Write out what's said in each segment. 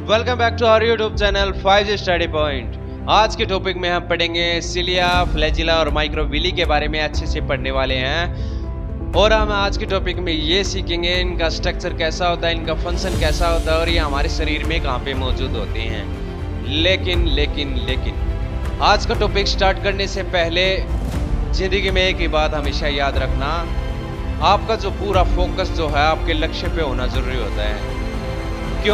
Welcome back to our YouTube channel 5G study point. आज के topic में हम पढ़ेंगे सिलिया, फ्लैजिला और माइक्रोविली के बारे में अच्छे से पढ़ने वाले हैं। और हम आज के टॉपिक में ये सीखेंगे इनका स्ट्रक्चर कैसा होता है, इनका फंक्शन कैसा होता है और ये हमारे शरीर में कहाँ पे मौजूद होते हैं। लेकिन आज का टॉपिक स्टार्ट करने से पहले जिंदगी में एक ही बात हमेशा याद रखना, आपका जो पूरा फोकस जो है आपके लक्ष्य पे होना जरूरी होता है।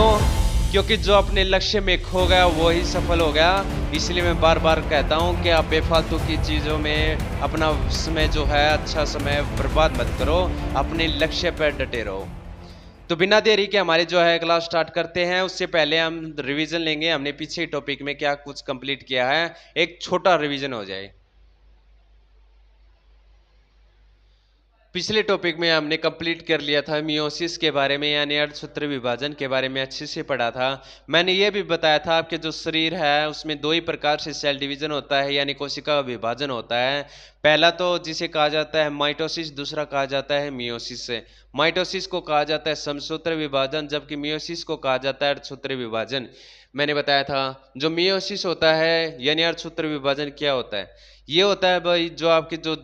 क्योंकि जो अपने लक्ष्य में खो गया वही सफल हो गया। इसलिए मैं बार बार कहता हूँ कि आप बेफालतू की चीज़ों में अपना समय जो है, अच्छा समय बर्बाद मत करो, अपने लक्ष्य पर डटे रहो। तो बिना देरी के हमारे जो है क्लास स्टार्ट करते हैं। उससे पहले हम रिवीजन लेंगे, हमने पीछे टॉपिक में क्या कुछ कंप्लीट किया है, एक छोटा रिवीजन हो जाए। पिछले टॉपिक में हमने कंप्लीट कर लिया था मियोसिस के बारे में, यानी अर्धसूत्र विभाजन के बारे में अच्छे से पढ़ा था। मैंने ये भी बताया था आपके जो शरीर है उसमें दो ही प्रकार से सेल डिवीजन होता है, यानी कोशिका विभाजन होता है। पहला तो जिसे कहा जाता है माइटोसिस, दूसरा कहा जाता है मियोसिस। माइटोसिस को कहा जाता है समसूत्र विभाजन, जबकि मियोसिस को कहा जाता है अर्धसूत्र विभाजन। मैंने बताया था जो मियोसिस होता है यानी अर्धसूत्र विभाजन क्या होता है, ये होता है भाई जो आपकी जो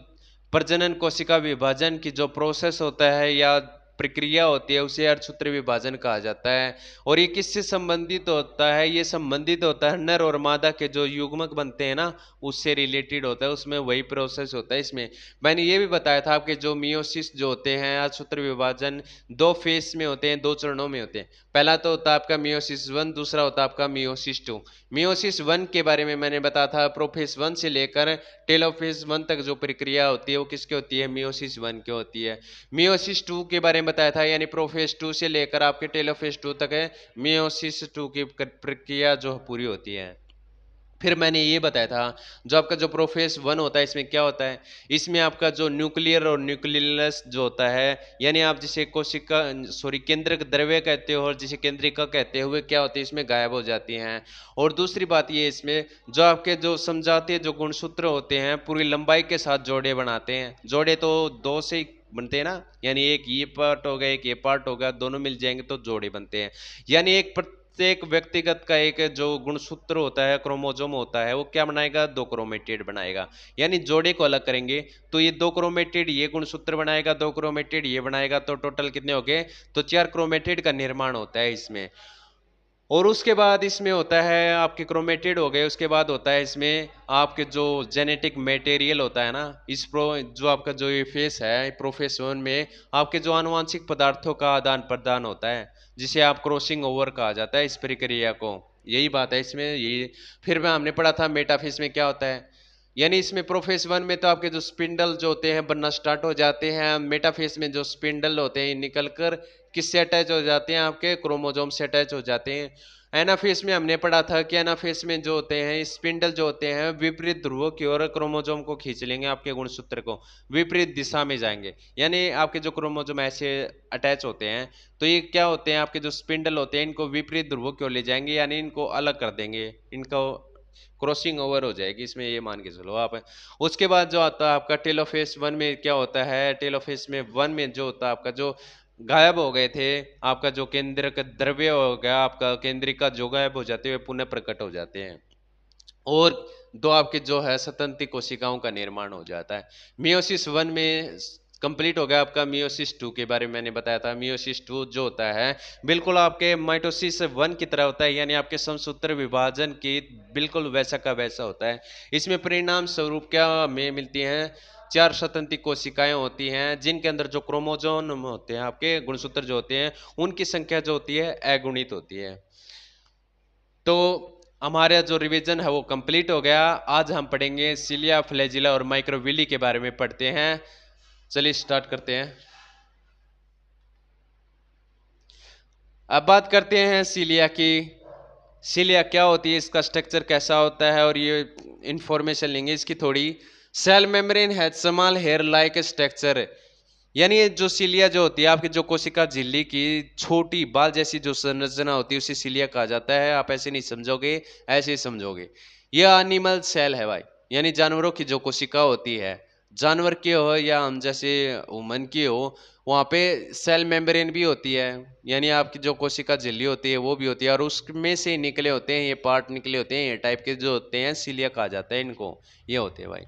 प्रजनन कोशिका विभाजन की जो प्रोसेस होता है या प्रक्रिया होती है उसे अर्धसूत्र विभाजन कहा जाता है। और ये किससे संबंधित होता है, ये संबंधित होता है नर और मादा के जो युग्मक बनते हैं ना, उससे रिलेटेड होता है, उसमें वही प्रोसेस होता है। इसमें मैंने ये भी बताया था आपके जो मियोसिस जो होते हैं, अर्धसूत्र विभाजन दो फेज में होते हैं, दो चरणों में होते हैं। पहला तो होता है आपका मियोसिस 1, दूसरा होता है आपका मियोसिस 2। मियोसिस 1 के बारे में मैंने बताया था प्रोफेज 1 से लेकर टेलोफेज 1 तक जो प्रक्रिया होती है वो किसकी होती है, मियोसिस 1 की होती है। मियोसिस 2 के बारे में बताया था, यानी प्रोफेज 2 से लेकर आपके टेलोफेज 2 तक है मियोसिस 2 की प्रक्रिया जो पूरी होती है। फिर मैंने ये बताया था जो आपका जो प्रोफेज 1 होता है इसमें क्या होता है, इसमें आपका जो न्यूक्लियर और न्यूक्लियस जो होता है, यानी आप जिसे कोशिका केंद्रक द्रव्य कहते हो और जिसे केंद्रिका कहते हुए क्या होती है इसमें गायब हो जाती हैं। और दूसरी बात ये इसमें जो आपके जो समझाते जो गुणसूत्र होते हैं पूरी लंबाई के साथ जोड़े बनाते हैं। जोड़े तो दो से ही बनते हैं ना, यानी एक ये पार्ट हो गया एक ये पार्ट हो गया, दोनों मिल जाएंगे तो जोड़े बनते हैं। यानी एक प्रत्येक व्यक्तिगत का एक जो गुणसूत्र होता है, क्रोमोजोम होता है, वो क्या बनाएगा, दो क्रोमेटिड बनाएगा। यानी जोड़े को अलग करेंगे तो ये दो क्रोमेटिड ये गुणसूत्र बनाएगा, दो क्रोमेटिड ये बनाएगा, तो टोटल कितने हो गए, तो 4 क्रोमेटिड का निर्माण होता है इसमें। और उसके बाद इसमें होता है आपके क्रोमेटिड हो गए, उसके बाद होता है इसमें आपके जो जेनेटिक मटेरियल होता है ना, इस जो आपका जो ये फेस है प्रोफेस 1 में आपके जो आनुवांशिक पदार्थों का आदान प्रदान होता है, जिसे आप क्रॉसिंग ओवर कहा जाता है इस प्रक्रिया को। यही बात है इसमें ये। फिर में हमने पढ़ा था मेटाफेस में क्या होता है, यानी इसमें प्रोफेस 1 में तो आपके जो स्पिंडल जो होते हैं बनना स्टार्ट हो जाते हैं। मेटाफेस में जो स्पिंडल होते हैं निकलकर किससे अटैच हो जाते हैं, आपके क्रोमोजोम से अटैच हो जाते हैं। एनाफेस में हमने पढ़ा था कि एनाफेस में जो होते हैं स्पिंडल जो होते हैं विपरीत ध्रुवों की ओर क्रोमोजोम को खींच लेंगे, आपके गुणसूत्र को विपरीत दिशा में जाएंगे, यानी आपके जो क्रोमोजोम ऐसे अटैच होते हैं तो ये क्या होते हैं, आपके जो स्पिंडल होते हैं इनको विपरीत ध्रुवों की ओर ले जाएंगे, यानी इनको अलग कर देंगे, इनको क्रॉसिंग ओवर हो जाएगी इसमें, ये मान के चलो आप। उसके बाद जो आता है आपका टेलोफेस 1 में क्या होता है, टेलोफेस में 1 में जो होता है आपका जो गायब हो गए थे, आपका जो केंद्रक द्रव्य हो गया, आपका केंद्रिका जो गायब हो जाते हुए पुनः प्रकट हो जाते हैं और दो आपके जो है स्वतंत्र कोशिकाओं का निर्माण हो जाता है। मियोसिस 1 में कंप्लीट हो गया आपका। मियोसिस 2 के बारे में मैंने बताया था, मियोसिस 2 जो होता है बिल्कुल आपके माइटोसिस 1 की तरह होता है, यानी आपके समसूत्र विभाजन की बिल्कुल वैसा का वैसा होता है। इसमें परिणाम स्वरूप क्या में मिलती हैं, 4 स्वतंत्र कोशिकाएं होती हैं जिनके अंदर जो क्रोमोजोम होते हैं, आपके गुणसूत्र जो होते हैं उनकी संख्या जो होती है अगुणित होती है। तो हमारा जो रिवीजन है वो कंप्लीट हो गया। आज हम पढ़ेंगे सिलिया, फ्लैजिला और माइक्रोविली के बारे में पढ़ते हैं। चलिए स्टार्ट करते हैं। अब बात करते हैं सिलिया की। सिलिया क्या होती है, इसका स्ट्रक्चर कैसा होता है और ये इंफॉर्मेशन लेंगे इसकी थोड़ी। Cell membrane has small hair like structure, यानी ये जो सिलिया जो होती है आपकी जो कोशिका झिल्ली की छोटी बाल जैसी जो संरचना होती है उसे सिलिया कहा जाता है। आप ऐसे नहीं समझोगे, ऐसे ही समझोगे। यह एनिमल सेल है भाई, यानी जानवरों की जो कोशिका होती है, जानवर की हो या हम जैसे ह्यूमन की हो, वहाँ पे सेल मेम्ब्रेन भी होती है, यानी आपकी जो कोशिका झिल्ली होती है वो भी होती है, और उसमें से निकले होते हैं ये पार्ट, निकले होते हैं ये टाइप के जो होते हैं, सिलिया कहा जाता है इनको, ये होते हैं भाई।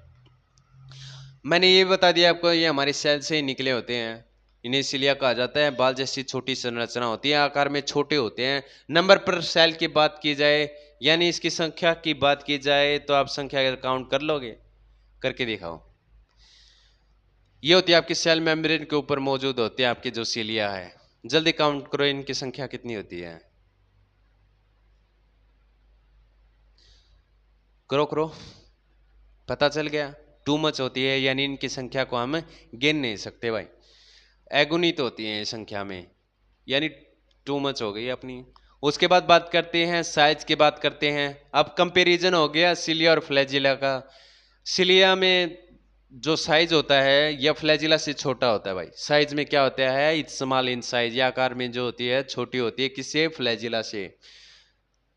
मैंने ये बता दिया आपको, ये हमारे सेल से ही निकले होते हैं, इन्हें सिलिया कहा जाता है। बाल जैसी छोटी संरचना होती है, आकार में छोटे होते हैं। नंबर पर सेल की बात की जाए, यानी इसकी संख्या की बात की जाए, तो आप संख्या काउंट कर लोगे, करके दिखाओ। ये होती है आपकी सेल मेम्ब्रेन के ऊपर मौजूद होती है आपकी जो सिलिया है। जल्दी काउंट करो, इनकी संख्या कितनी होती है, करो करो, पता चल गया। टू मच होती है, यानी इनकी संख्या को हम गिन नहीं सकते भाई, एगुनित होती है संख्या में, यानी टू मच हो गई अपनी। उसके बाद बात करते हैं साइज की, बात करते हैं। अब कंपैरिजन हो गया सिलिया और फ्लैजिला का। सिलिया में जो साइज होता है यह फ्लैजिला से छोटा होता है भाई। साइज में क्या होता है, इट्स स्मॉल इन साइज, या आकार में जो होती है छोटी होती है, किससे, फ्लैजिला से।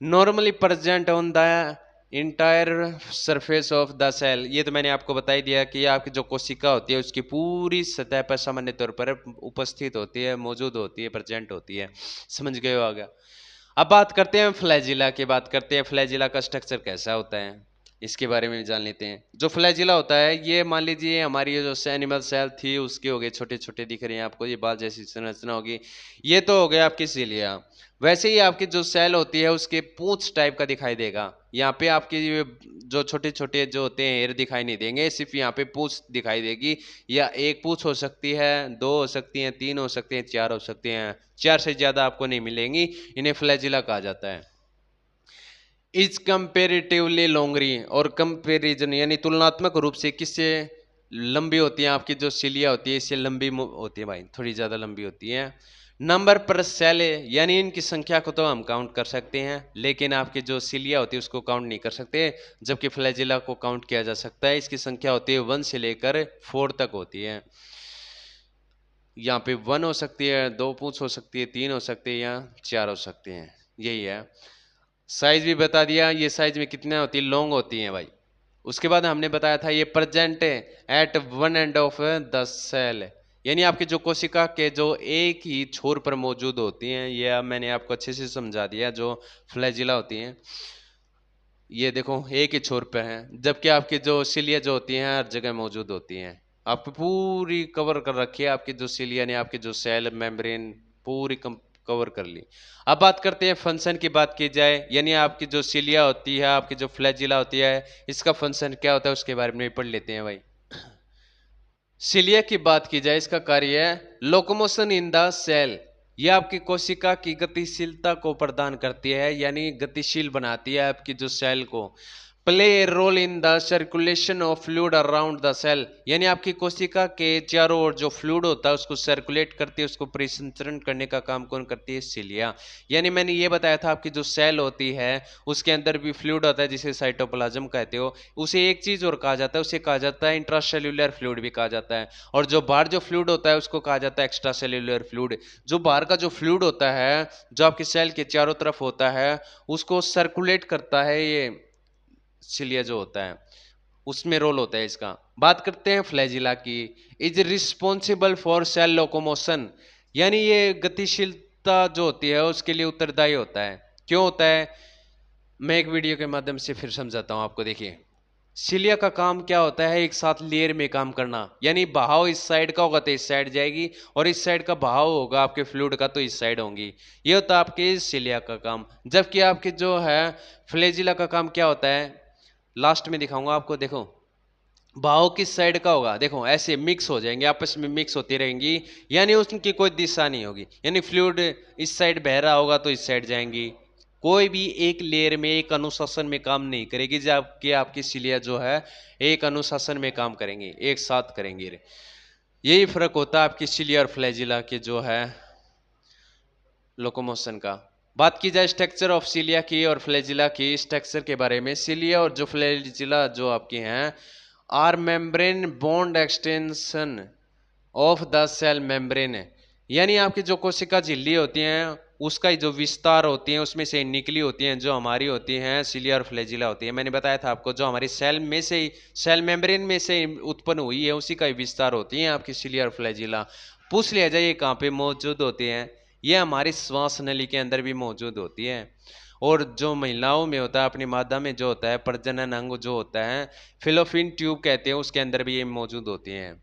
Normally present on the entire surface of the cell, ये तो मैंने आपको बता ही दिया कि आपकी जो कोशिका होती है उसकी पूरी सतह पर सामान्य तौर पर उपस्थित होती है, मौजूद होती है, प्रेजेंट होती है। समझ गए होगा। अब बात करते हैं फ्लैजिला की, बात करते हैं फ्लैजिला का स्ट्रक्चर कैसा होता है, इसके बारे में जान लेते हैं। जो फ्लैजिला होता है, ये मान लीजिए हमारी ये जो एनिमल सेल थी उसके हो गए छोटे छोटे दिख रहे हैं आपको, ये बाल जैसी संरचना होगी, ये तो हो गया आपकी सिलिया। वैसे ही आपकी जो सेल होती है उसके पूंछ टाइप का दिखाई देगा। यहाँ पे आपकी जो छोटे छोटे जो होते हैं हेयर दिखाई नहीं देंगे, सिर्फ यहाँ पे पूंछ दिखाई देगी। या एक पूंछ हो सकती है, दो हो सकती हैं, तीन हो सकती हैं, चार हो सकती हैं, चार से ज्यादा आपको नहीं मिलेंगी। इन्हें फ्लैजिला कहा जाता है। इज कंपेरेटिवली लॉन्गरी, और कंपेरिजन यानी तुलनात्मक रूप से किससे लंबी होती है, आपकी जो सिलिया होती है इससे लंबी होती है भाई, थोड़ी ज्यादा लंबी होती है। नंबर पर सेल, यानी इनकी संख्या को तो हम काउंट कर सकते हैं, लेकिन आपकी जो सिलिया होती है उसको काउंट नहीं कर सकते, जबकि फ्लैजिला को काउंट किया जा सकता है। इसकी संख्या होती है 1 से लेकर 4 तक होती है। यहाँ पे 1 हो सकती है, 2 पूंछ हो सकती है, 3 हो सकती है, या 4 हो सकते हैं, यही है। साइज भी बता दिया, ये साइज में कितने होती है, लॉन्ग होती है भाई। उसके बाद हमने बताया था ये present at one end of the cell, यानी आपकी जो कोशिका के जो एक ही छोर पर मौजूद होती हैं, ये मैंने आपको अच्छे से समझा दिया। जो फ्लैजिला होती हैं ये देखो एक ही छोर पर है, जबकि आपकी जो सिलिया जो होती हैं हर जगह मौजूद होती हैं। आपको पूरी कवर कर रखी है आपकी जो सिलिया ने, आपकी जो सेल मेम्ब्रेन पूरी कवर कर ली। अब बात करते हैं फंक्शन की, बात की जाए, यानी आपकी जो सिलिया होती है, आपकी जो फ्लैजिला होती है, इसका फंक्शन क्या होता है उसके बारे में पढ़ लेते हैं भाई। सिलिया की बात की जाए, इसका कार्य है लोकोमोशन इन द सेल, यह आपकी कोशिका की गतिशीलता को प्रदान करती है, यानी गतिशील बनाती है आपकी जो सेल को। Play a role in the circulation of fluid around the cell, यानी आपकी कोशिका के चारों ओर जो फ्लूइड होता है उसको सर्कुलेट करती है, उसको परिसंचरण करने का काम कौन करती है, सिलिया। यानी मैंने ये बताया था आपकी जो सेल होती है उसके अंदर भी फ्लूइड होता है जिसे साइटोप्लाज्म कहते हो। उसे एक चीज और कहा जाता है, उसे कहा जाता है इंट्रासेल्यूलर फ्लूइड भी कहा जाता है। और जो बाहर जो फ्लूइड होता है उसको कहा जाता है एक्स्ट्रा सेल्यूलर फ्लूइड। जो बाहर का जो फ्लूइड होता है जो आपकी सेल के चारों तरफ होता है उसको सर्कुलेट करता है, ये सिलिया जो होता है उसमें रोल होता है इसका। बात करते हैं फ्लैजिला की। Is responsible for sale locomotion, यानी ये गतिशीलता जो होती है उसके लिए उत्तरदायी होता है। क्यों होता है, मैं एक वीडियो के माध्यम से फिर समझाता हूं आपको। देखिए सिलिया का काम क्या होता है, एक साथ लेयर में काम करना, यानी बहाव इस साइड का होगा तो इस साइड जाएगी, और इस साइड का बहाव होगा आपके फ्लूइड का तो इस साइड होंगी। ये होता है आपके सिलिया का काम। जबकि आपके जो है फ्लैजिला का काम क्या होता है, लास्ट में दिखाऊंगा आपको। देखो बहाव किस साइड का होगा, देखो ऐसे मिक्स हो जाएंगे, आपस में मिक्स होती रहेंगी, यानी उसकी कोई दिशा नहीं होगी। यानी फ्लूइड इस साइड बह रहा होगा तो इस साइड जाएंगी, कोई भी एक लेयर में एक अनुशासन में काम नहीं करेगी, जबकि आपकी सिलिया जो है एक अनुशासन में काम करेंगे, एक साथ करेंगे। यही फर्क होता है आपकी सिलिया और फ्लैजिला के जो है लोकोमोशन का। बात की जाए स्ट्रक्चर ऑफ सिलिया की और फ्लैजिला की स्ट्रक्चर के बारे में, सिलिया और जो फ्लैजिला जो आपकी हैं are membrane bound extension of the cell membrane, यानी आपकी जो कोशिका झिल्ली होती हैं उसका ही जो विस्तार होती है उसमें से निकली होती हैं, जो हमारी होती हैं सिलिया और फ्लैजिला होती है। मैंने बताया था आपको, जो हमारी सेल में से ही, सेल मेम्ब्रेन में से उत्पन्न हुई है उसी का ही विस्तार होती है आपकी सिलिया और फ्लैजिला। पूछ लिया जाए ये कहाँ पे मौजूद होती हैं, ये हमारी श्वास नली के अंदर भी मौजूद होती है। और जो महिलाओं में होता है, अपनी मादा में जो होता है, प्रजनन अंग जो होता है, फिलोपियन ट्यूब कहते हैं, उसके अंदर भी ये मौजूद होती हैं।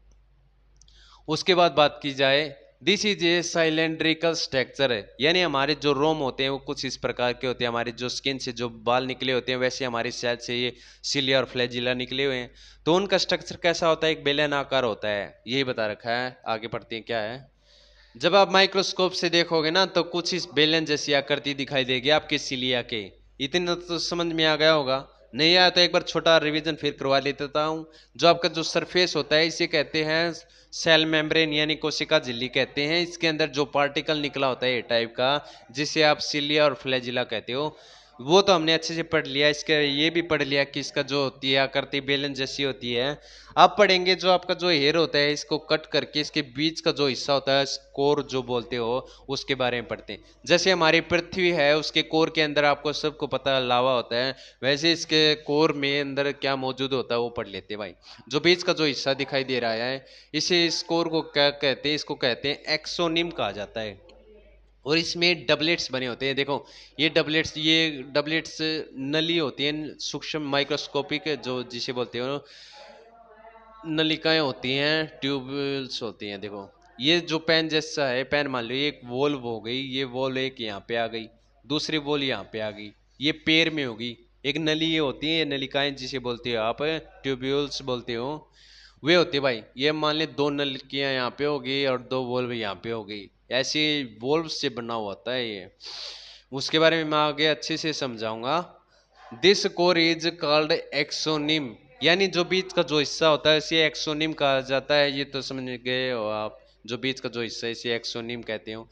उसके बाद बात की जाए, दिस इज ए साइलेंड्रिकल स्ट्रक्चर है, यानी हमारे जो रोम होते हैं वो कुछ इस प्रकार के होते हैं, हमारे जो स्किन से जो बाल निकले होते हैं वैसे हमारी सेल से ये सिलिया और फ्लैजिला निकले हुए हैं। तो उनका स्ट्रक्चर कैसा होता है, एक बेलनाकार होता है, यही बता रखा है। आगे पढ़ते हैं क्या है। जब आप माइक्रोस्कोप से देखोगे ना तो कुछ इस बेलन जैसी आकृति दिखाई देगी आपके सिलिया के। इतना तो समझ में आ गया होगा, नहीं आया तो एक बार छोटा रिवीजन फिर करवा लेता हूँ। जो आपका जो सरफेस होता है इसे कहते हैं सेल मेम्ब्रेन, यानी कोशिका झिल्ली कहते हैं। इसके अंदर जो पार्टिकल निकला होता है ये टाइप का, जिसे आप सिलिया और फ्लैजिला कहते हो, वो तो हमने अच्छे से पढ़ लिया। इसका ये भी पढ़ लिया कि इसका जो होती है आकृति बेलन जैसी होती है। अब पढ़ेंगे जो आपका जो हेयर होता है, इसको कट करके इसके बीच का जो हिस्सा होता है, कोर जो बोलते हो, उसके बारे में पढ़ते हैं। जैसे हमारी पृथ्वी है, उसके कोर के अंदर आपको सबको पता लावा होता है, वैसे इसके कोर में अंदर क्या मौजूद होता है वो पढ़ लेते हैं भाई। जो बीच का जो हिस्सा दिखाई दे रहा है, इसे, इस कोर को क्या कहते हैं, इसको कहते हैं एक्सोनिम कहा जाता है। और इसमें डबलेट्स बने होते हैं, देखो ये डबलेट्स नली होती हैं, सूक्ष्म माइक्रोस्कोपिक जो जिसे बोलते हो नलिकाएं होती हैं, ट्यूब्यूल्स होती हैं। देखो ये जो पेन जैसा है, पेन मान लो ये एक वोल्व हो गई, ये वोल्व एक यहाँ पे आ गई, दूसरी वोल्व यहाँ पे आ गई, ये पैर में होगी। एक नली ये होती है, ये नलिकाएं जिसे बोलते हो आप, ट्यूब्यूल्स बोलते हो, वे होते हैं भाई। ये मान ले दो नलकियां यहाँ पे होगी और दो वोल्व यहाँ पे होगी, ऐसे वोल्व से बना हुआ होता है ये। उसके बारे में मैं आगे अच्छे से समझाऊंगा। This core is called exonym, यानी जो बीच का जो हिस्सा होता है इसे एक्सोनिम कहा जाता है। ये तो समझ गए हो आप, जो बीच का जो हिस्सा है इसे एक्सोनिम कहते हो।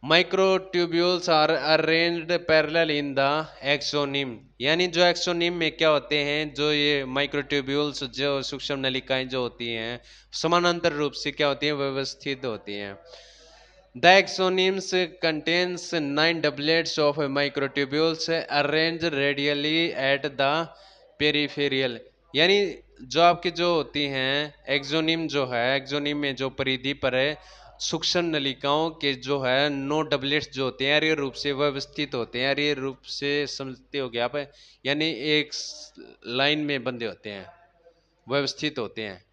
Microtubules are arranged parallel in the axoneme, यानी जो एक्सोनिम में क्या होते हैं, जो ये माइक्रोट्यूब्यूल्स जो सूक्ष्म नलिकाएं जो होती हैं समानांतर रूप से क्या होती हैं, व्यवस्थित होती हैं। The axonims contains 9 doublets of microtubules arranged radially at the peripheral, यानी जो आपकी जो होती हैं एक्सोनिम, जो है एक्सोनिम में जो परिधि पर है सूक्ष्म नलिकाओं के जो है 9 डबलेट्स जो होते हैं अरे रूप से व्यवस्थित होते हैं, अरे रूप से समझते हो क्या आप, यानी एक लाइन में बंधे होते हैं, व्यवस्थित होते हैं।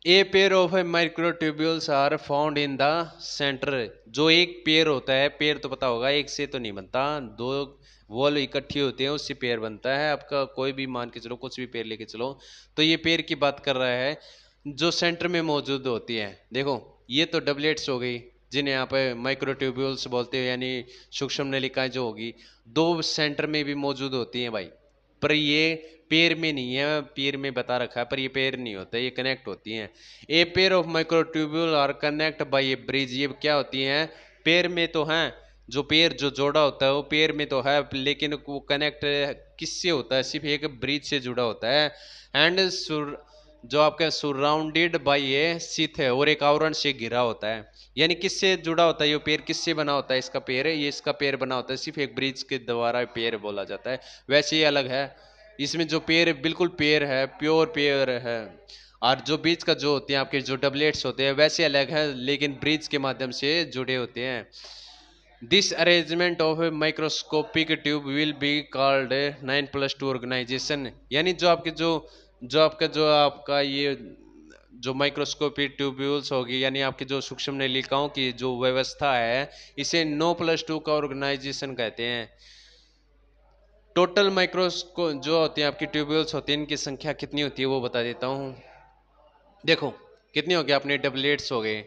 A pair of microtubules are found in the centre, जो एक पेयर होता है, पेयर तो पता होगा एक से तो नहीं बनता, दो वॉल इकट्ठी होते हैं उससे पेयर बनता है। आपका कोई भी मान के चलो, कुछ भी पेयर लेके चलो, तो ये पेयर की बात कर रहा है जो सेंटर में मौजूद होती है। देखो ये तो डबलेट्स हो गई जिन्हें यहाँ पे माइक्रोट्यूब्यूल्स बोलते हैं, यानी सूक्ष्म नलिकाएं जो होगी, दो सेंटर में भी मौजूद होती हैं भाई, पर ये पेयर में नहीं है, पेयर में बता रखा है पर ये पेयर नहीं होता, ये कनेक्ट होती हैं। A pair of microtubule are connect by a bridge, ये क्या होती हैं, पेयर में तो हैं, जो पेयर जो जोड़ा होता है वो पेयर में तो है, लेकिन वो कनेक्ट किससे होता है, सिर्फ एक ब्रिज से जुड़ा होता है। एंड जो आपका सराउंडेड बाय ए सीथ है, और एक आवरण से घिरा होता है। यानी किससे जुड़ा होता है ये पेयर, किससे बना होता है, इसका पेयर है, ये इसका पेयर बना होता है सिर्फ एक ब्रिज के द्वारा पेयर बोला जाता है। वैसे ही अलग है, इसमें जो पेयर बिल्कुल पेयर है, प्योर पेयर है। और जो बीच का जो होते हैं आपके जो डबलेट्स होते हैं वैसे अलग है, लेकिन ब्रिज के माध्यम से जुड़े होते हैं। This arrangement of microscopic tube will be called 9+2 organisation, यानी जो आपका ये जो माइक्रोस्कोपिक ट्यूब्यूल्स होगी, यानी आपकी जो सूक्ष्म नलिकाओं की जो व्यवस्था है, इसे 9+2 का ऑर्गेनाइजेशन कहते हैं। टोटल माइक्रोस्को जो होती है आपकी ट्यूब्यूल्स होती हैं, इनकी संख्या कितनी होती है वो बता देता हूँ। देखो कितने हो गए अपने डबलेट्स हो गए,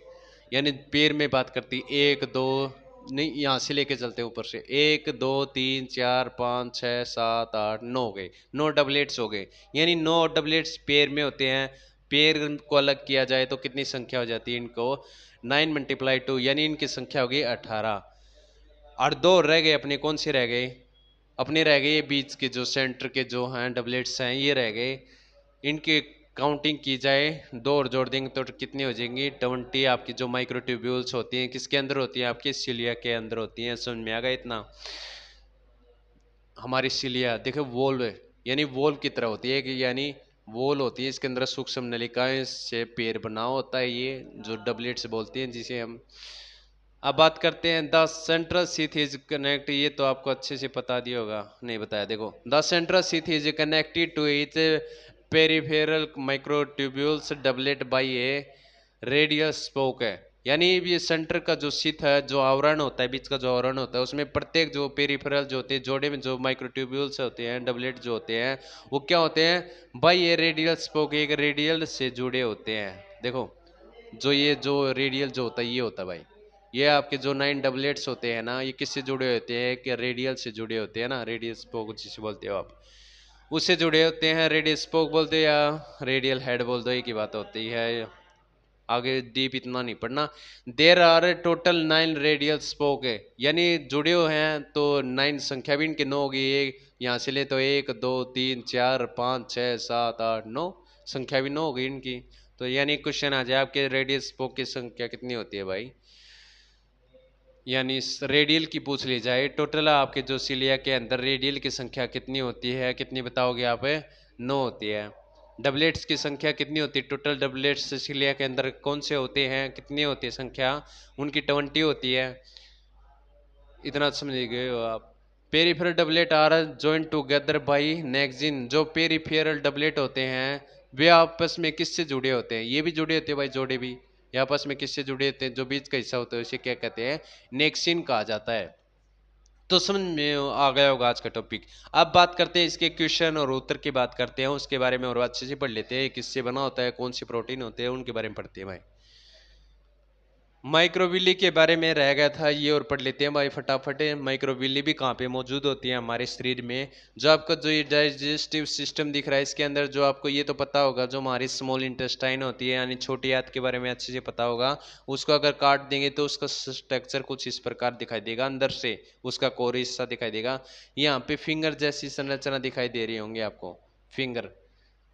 यानी पेयर में बात करती, एक दो, नहीं यहाँ से लेके चलते ऊपर से, 1 2 3 4 5 6 7 8 9 हो गए, 9 डबलेट्स हो गए, यानी 9 डबलेट्स पेयर में होते हैं। पेयर को अलग किया जाए तो कितनी संख्या हो जाती है, इनको 9 × 2, यानी इनकी संख्या हो गई 18। और दो रह गए अपने, कौन से रह गए अपने, रह गए ये बीच के जो सेंटर के जो हैं डबलेट्स हैं ये रह गए, इनके काउंटिंग की जाए, दो और जोड़ देंगे तो कितनी हो जाएंगी 20। आपकी जो माइक्रोट्यूब्यूल्स होती हैं किसके अंदर होती हैं, आपके सिलिया के अंदर होती हैं। समझ में आ गया इतना। हमारी सिलिया देखो वोल्व है, यानी वोल्व की तरह होती है कि यानी वोल होती है, इसके अंदर सूक्ष्म नलिकाएं से पैर बना होता है, ये जो डबलेट्स बोलते हैं जिसे हम। अब बात करते हैं the central sheath is connect, ये तो आपको अच्छे से पता दिया होगा, नहीं बताया। देखो the central sheath is connected to each peripheral microtubules doublet by a radial spoke है, यानी ये सेंटर का जो शीथ है, जो आवरण होता है, बीच का जो आवरण होता है, उसमें प्रत्येक जो पेरिफेरल जो होते हैं, जोड़े में जो माइक्रोट्यूब्यूल्स होते हैं, डबलेट जो होते हैं, वो क्या होते हैं बाई ए रेडियल स्पोक, एक रेडियल से जुड़े होते हैं। देखो जो ये जो रेडियल जो होता है ये होता है भाई, ये आपके जो 9 डबलेट्स होते हैं ना, ये किससे जुड़े होते हैं कि रेडियल से जुड़े होते हैं ना, रेडियल स्पोक जिसे बोलते हो आप, उससे जुड़े होते हैं। रेडियल स्पोक बोलते हैं या रेडियल हेड बोल दो, एक ही बात होती है, आगे डीप इतना नहीं पढ़ना। There are total 9 radial spoke है, यानी जुड़े हुए हैं तो 9 संख्या भी इनकी 9 होगी। एक यहाँ से ले तो 1 2 3 4 5 6 7 8 9 संख्या भी 9 होगी इनकी। तो यानी क्वेश्चन आ जाए आपके रेडियल स्पोक की संख्या कितनी होती है भाई, यानी रेडियल की पूछ ली जाए, टोटल आपके जो सिलिया के अंदर रेडियल की संख्या कितनी होती है, कितनी बताओगे आप, 9 होती है। डबलेट्स की संख्या कितनी होती है, टोटल डबलेट्स सिलिया के अंदर कौन से होते हैं, कितनी होती है संख्या, उनकी 20 होती है। इतना समझ गए हो आप। Peripheral doublet are joined together by nexin, जो पेरिफेरल डबलेट होते हैं वे आपस में किससे जुड़े होते हैं, ये भी जुड़े होते हैं भाई, जोड़े भी, ये आपस में किससे जुड़े होते हैं, जो बीच का हिस्सा होता है उसे क्या कहते हैं, नेक्सिन कहा जाता है। तो समझ में आ गया होगा आज का टॉपिक। अब बात करते हैं इसके क्वेश्चन और उत्तर की बात करते हैं, उसके बारे में और अच्छे से पढ़ लेते हैं, किससे बना होता है, कौन सी प्रोटीन होते हैं, उनके बारे में पढ़ते हैं भाई। माइक्रोविली के बारे में रह गया था ये, और पढ़ लेते हैं भाई फटाफट। माइक्रोविली भी कहाँ पे मौजूद होती है हमारे शरीर में। जो आपका जो ये डाइजेस्टिव सिस्टम दिख रहा है इसके अंदर, जो आपको ये तो पता होगा, जो हमारी स्मॉल इंटेस्टाइन होती है यानी छोटी आंत के बारे में अच्छे से पता होगा। उसको अगर काट देंगे तो उसका स्ट्रक्चर कुछ इस प्रकार दिखाई देगा, अंदर से उसका कोर हिस्सा दिखाई देगा। यहाँ पे फिंगर जैसी संरचना दिखाई दे रही होंगी आपको, फिंगर,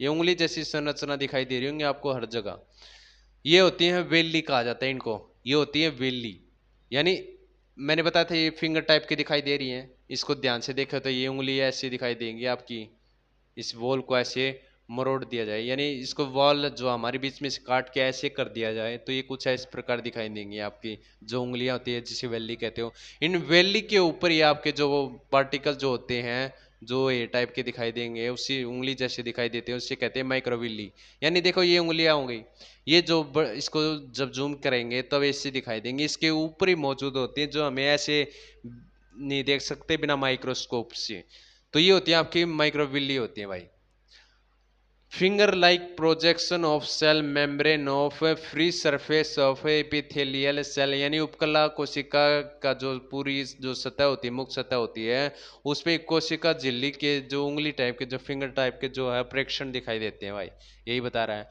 ये उंगली जैसी संरचना दिखाई दे रही होंगी आपको हर जगह। ये होती है वेली कहा जाता है इनको, ये होती है वेली, यानी मैंने बताया था ये फिंगर टाइप की दिखाई दे रही हैं, इसको ध्यान से देखो तो ये उंगली ऐसी दिखाई देंगी आपकी, इस वॉल को ऐसे मरोड़ दिया जाए, यानी इसको वॉल जो हमारे बीच में से काट के ऐसे कर दिया जाए तो ये कुछ इस प्रकार दिखाई देंगी आपकी जो उंगलियां होती है, जिसे वेली कहते हो। इन वेली के ऊपर ही आपके जो पार्टिकल जो होते हैं, जो ये टाइप के दिखाई देंगे, उसी उंगली जैसे दिखाई देते हैं, उससे कहते हैं माइक्रोविली। यानी देखो ये उंगलियां होंगी, ये जो इसको जब जूम करेंगे तब ऐसे दिखाई देंगे, इसके ऊपर ही मौजूद होती है, जो हमें ऐसे नहीं देख सकते बिना माइक्रोस्कोप से। तो ये होती है आपकी माइक्रोविली होती है भाई। Finger like projection of cell membrane of free surface of epithelial cell, यानी उपकला कोशिका का जो पूरी जो सतह होती है, मुख्य सतह होती है, उस पर कोशिका झिल्ली के जो उंगली टाइप के, जो फिंगर टाइप के जो है प्रेक्षण दिखाई देते हैं भाई, यही बता रहा है।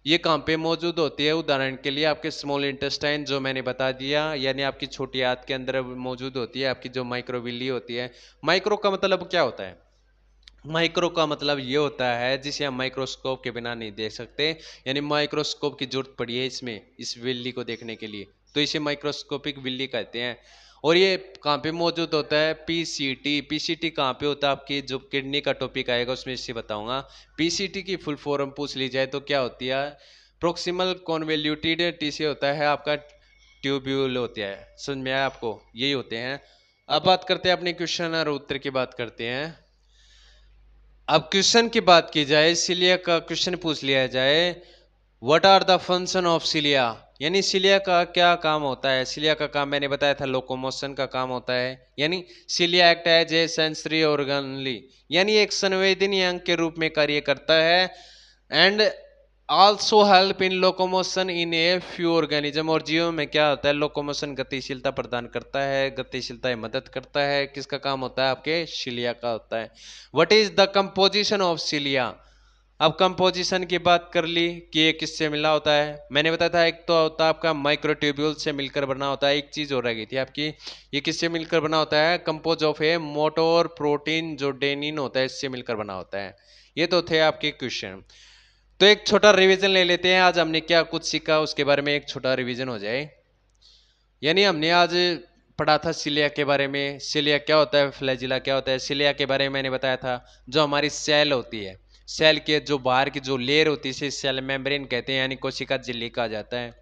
ये कहाँ पे मौजूद होती है, उदाहरण के लिए आपके स्मॉल इंटेस्टाइन जो मैंने बता दिया, यानी आपकी छोटी आंत के अंदर मौजूद होती है आपकी जो माइक्रोविली होती है। माइक्रो का मतलब क्या होता है, माइक्रो का मतलब ये होता है जिसे हम माइक्रोस्कोप के बिना नहीं देख सकते, यानी माइक्रोस्कोप की जरूरत पड़ी है इसमें, इस विल्ली को देखने के लिए, तो इसे माइक्रोस्कोपिक विल्ली कहते हैं। और ये कहाँ पे मौजूद होता है, पीसीटी। पीसीटी कहाँ पे होता है, आपकी जो किडनी का टॉपिक आएगा उसमें इससे बताऊंगा। पीसीटी की फुल फॉर्म पूछ ली जाए तो क्या होती है, प्रोक्सिमल कॉन्वोल्यूटेड टिश्यू होता है आपका, ट्यूब्यूल होता है। समझ में आया आपको, यही होते हैं। अब बात करते हैं अपने क्वेश्चन और उत्तर की बात करते हैं। अब क्वेश्चन की बात की जाए, सिलिया का क्वेश्चन पूछ लिया जाए, what are the function of cilia, यानी सिलिया का क्या काम होता है। सिलिया का काम मैंने बताया था लोकोमोशन का काम होता है, यानी cilia act as a sensory organelle, यानी एक संवेदनीय अंग के रूप में कार्य करता है। And also help in locomotion in a few organism, और जीवों में क्या होता है, लोकोमोशन गतिशीलता प्रदान करता है, गतिशीलता में मदद करता है। किसका काम होता है, आपके सिलिया का होता है। What is the composition of cilia, अब कंपोजिशन की बात कर ली कि ये किससे मिला होता है, मैंने बताया था एक तो होता है आपका माइक्रोट्यूब्यूल से मिलकर बना होता है, एक चीज और रह गई थी आपकी, ये किससे मिलकर बना होता है, compose of A motor protein जो डेनिन होता है इससे मिलकर बना होता है। ये तो थे आपके क्वेश्चन। तो एक छोटा रिवीजन ले लेते हैं, आज हमने क्या कुछ सीखा उसके बारे में एक छोटा रिवीजन हो जाए। यानी हमने आज पढ़ा था सिलिया के बारे में, सिलिया क्या होता है, फ्लैजिला क्या होता है। सिलिया के बारे में मैंने बताया था जो हमारी सेल होती है, सेल के जो बाहर की जो लेयर होती है इसे सेल मेम्ब्रेन कहते हैं, यानी कोशिका झिल्ली कहा जाता है।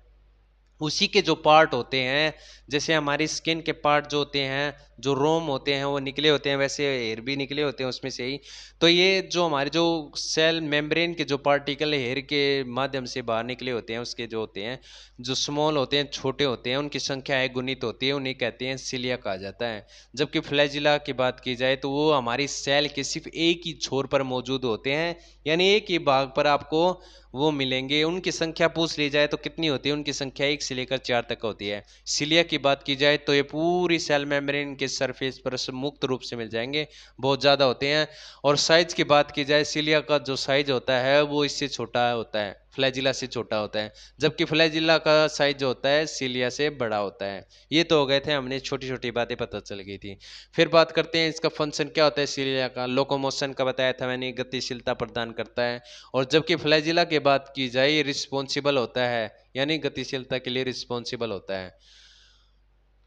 उसी के जो पार्ट होते हैं, जैसे हमारी स्किन के पार्ट जो होते हैं, जो रोम होते हैं वो निकले होते हैं, वैसे हेयर भी निकले होते हैं उसमें से ही। तो ये जो हमारे जो सेल मेम्ब्रेन के जो पार्टिकल हेयर के माध्यम से बाहर निकले होते हैं, उसके जो होते हैं, जो स्मॉल होते हैं, छोटे होते हैं, उनकी संख्या है गुणित होती है, उन्हें कहते हैं सिलिया कहा जाता है। जबकि फ्लैजिला की बात की जाए तो वो हमारी सेल के सिर्फ एक ही छोर पर मौजूद होते हैं, यानी एक ही भाग पर आपको वो मिलेंगे। उनकी संख्या पूछ ली जाए तो कितनी होती है, उनकी संख्या 1 से लेकर 4 तक होती है। सिलिया की बात की जाए तो ये पूरी सेल मेम्ब्रेन के सरफेस पर मुक्त रूप से मिल जाएंगे, बहुत ज़्यादा होते हैं। और साइज की बात की जाए, सिलिया का जो साइज होता है वो इससे छोटा होता है, फ्लैजिला से छोटा होता है, जबकि फ्लैजिला का साइज जो होता है सिलिया से बड़ा होता है। ये तो हो गए थे, हमने छोटी छोटी बातें पता चल गई थी। फिर बात करते हैं इसका फंक्शन क्या होता है सिलिया का। लोकोमोशन का बताया था मैंने, गतिशीलता प्रदान करता है। और जबकि फ्लैजिला की बात की जाए ये रिस्पॉन्सिबल होता है, यानी गतिशीलता के लिए रिस्पॉन्सिबल होता है।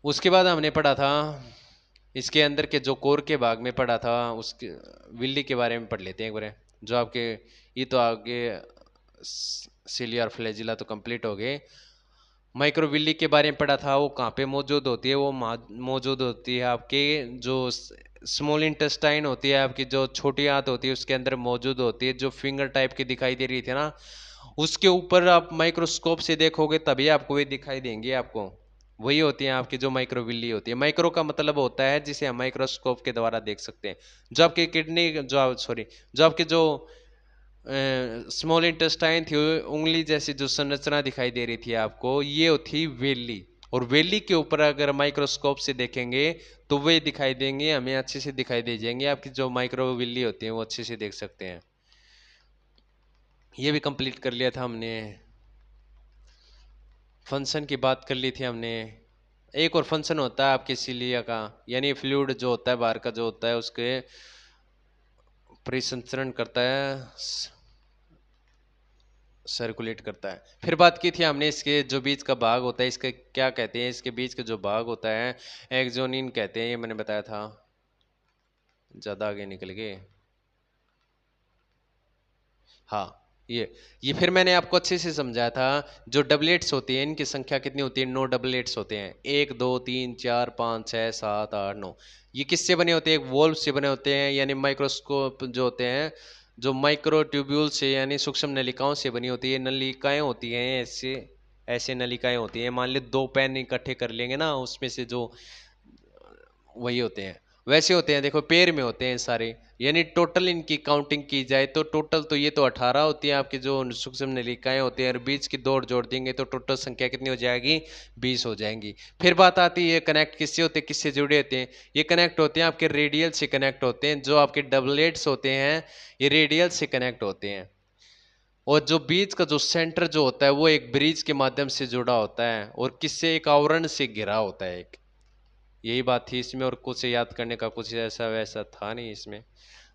उसके बाद हमने पढ़ा था इसके अंदर के जो कोर के भाग में पढ़ा था, उसके विल्ली के बारे में पढ़ लेते हैं एक बार। जो आपके ये तो आगे सिलिया और फ्लैजिला तो कंप्लीट हो गए। माइक्रोविल्ली के बारे में पढ़ा था, वो कहाँ पे मौजूद होती है, वो मौजूद होती है आपके जो स्मॉल इंटेस्टाइन होती है, आपकी जो छोटी आंत होती है उसके अंदर मौजूद होती है, जो फिंगर टाइप की दिखाई दे रही थी ना, उसके ऊपर आप माइक्रोस्कोप से देखोगे तभी आपको वे दिखाई देंगे आपको। वही होती है आपकी जो माइक्रोविल्ली होती है। माइक्रो का मतलब होता है जिसे हम माइक्रोस्कोप के द्वारा देख सकते हैं। जो आपकी किडनी जो सॉरी जो आपके जो स्मॉल इंटेस्टाइन थी, उंगली जैसी जो संरचना दिखाई दे रही थी आपको, ये थी वेली। और वेली के ऊपर अगर माइक्रोस्कोप से देखेंगे तो वे दिखाई देंगे, हमें अच्छे से दिखाई दे जाएंगे। आपकी जो माइक्रोविल्ली होती है वो अच्छे से देख सकते हैं। ये भी कंप्लीट कर लिया था हमने। फंक्शन की बात कर ली थी हमने। एक और फंक्शन होता है आपके सिलिया का, यानी फ्लूइड जो होता है बाहर का जो होता है उसके परिसंचरण करता है, सर्कुलेट करता है। फिर बात की थी हमने इसके जो बीच का भाग होता है इसका क्या कहते हैं, इसके बीच का जो भाग होता है एक्सोनिन कहते हैं, ये मैंने बताया था। ज़्यादा आगे निकल गए। हाँ, ये फिर मैंने आपको अच्छे से समझाया था। जो डबलेट्स होती हैं इनकी संख्या कितनी होती है, 9 डबलेट्स होते हैं। 1 2 3 4 5 6 7 8 9। ये किससे बने होते हैं, एक वॉल्व से बने होते हैं, यानी माइक्रोस्कोप जो होते हैं, जो माइक्रो ट्यूब्यूल से यानी सूक्ष्म नलिकाओं से बनी होती है। नलिकाएं होती हैं ऐसे, ऐसे नलिकाएं होती हैं। मान ली 2 पेन इकट्ठे कर लेंगे ना, उसमें से जो वही होते हैं, वैसे होते हैं। देखो पैर में होते हैं सारे, यानी टोटल इनकी काउंटिंग की जाए तो टोटल तो ये तो 18 होती है आपकी जो सूक्ष्म नलिकाएं होती हैं, और बीच की दौड़ जोड़ देंगे तो टोटल संख्या कितनी हो जाएगी, 20 हो जाएंगी। फिर बात आती है कनेक्ट किससे होते हैं, किससे जुड़े होते हैं। ये कनेक्ट होते हैं आपके रेडियल से कनेक्ट होते हैं। जो आपके डबलेट्स होते हैं ये रेडियल से कनेक्ट होते हैं। और जो बीच का जो सेंटर जो होता है वो एक ब्रिज के माध्यम से जुड़ा होता है, और किससे, एक आवरण से घिरा होता है एक। यही बात थी इसमें, और कुछ याद करने का कुछ ऐसा वैसा था नहीं इसमें।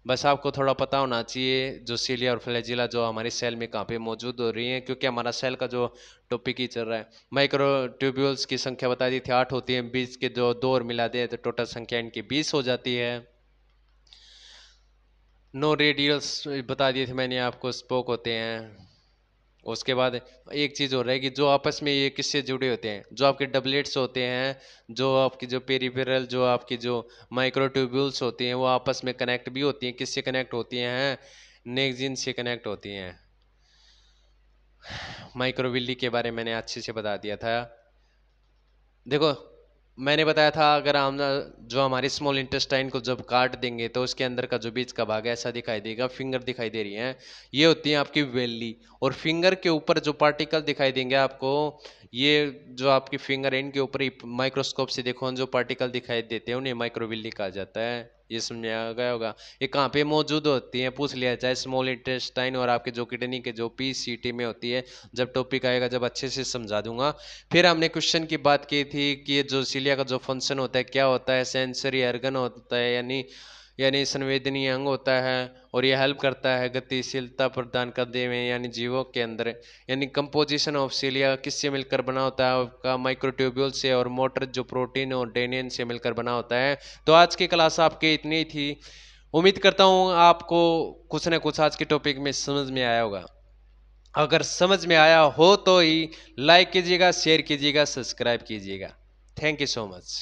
बस आपको थोड़ा पता होना चाहिए जो सिलिया और फ्लैजिला जो हमारी सेल में कहाँ पे मौजूद हो रही है, क्योंकि हमारा सेल का जो टॉपिक ही चल रहा है। माइक्रो ट्यूब्यूल्स की संख्या बता दी थी 8 होती है, 20 के जो 2 और मिला दे तो टोटल संख्या इनकी 20 हो जाती है। नो रेडियल्स बता दिए थे मैंने आपको, स्पोक होते हैं। उसके बाद एक चीज़ हो रहा है कि जो आपस में ये किससे जुड़े होते हैं, जो आपके डबलेट्स होते हैं, जो आपकी जो पेरिफेरल जो आपकी जो माइक्रोट्यूब्यूल्स होती हैं वो आपस में कनेक्ट भी होती हैं। किससे कनेक्ट होती हैं, नेक्जिन से कनेक्ट होती हैं। माइक्रोविल्ली के बारे में मैंने अच्छे से बता दिया था। देखो मैंने बताया था अगर हम जो हमारे स्मॉल इंटेस्टाइन को जब काट देंगे तो उसके अंदर का जो बीच का भाग ऐसा दिखाई देगा, फिंगर दिखाई दे रही हैं, ये होती है आपकी वेली। और फिंगर के ऊपर जो पार्टिकल दिखाई देंगे आपको, ये जो आपकी फिंगर है इनके ऊपर ही माइक्रोस्कोप से देखो जो पार्टिकल दिखाई देते हैं उन्हें माइक्रोविल्ली कहा जाता है। ये समझ में आ गया होगा। ये कहाँ पे मौजूद होती है पूछ लिया जाए, स्मॉल इंटेस्टाइन और आपके जो किडनी के जो पीसीटी में होती है। जब टॉपिक आएगा जब अच्छे से समझा दूंगा। फिर हमने क्वेश्चन की बात की थी कि ये जो सिलिया का जो फंक्शन होता है क्या होता है, सेंसरी ऑर्गन होता है, यानी यानी संवेदनीय अंग होता है, और यह हेल्प करता है गतिशीलता प्रदान करने में यानी जीवों के अंदर। यानी कंपोजिशन ऑफ सीलिया किससे मिलकर बना होता है? आपका माइक्रोट्यूब्यूल से, और मोटर जो प्रोटीन और डेनियन से मिलकर बना होता है। तो आज की क्लास आपकी इतनी ही थी। उम्मीद करता हूँ आपको कुछ न कुछ आज के टॉपिक में समझ में आया होगा। अगर समझ में आया हो तो ही लाइक कीजिएगा, शेयर कीजिएगा, सब्सक्राइब कीजिएगा। Thank you so much.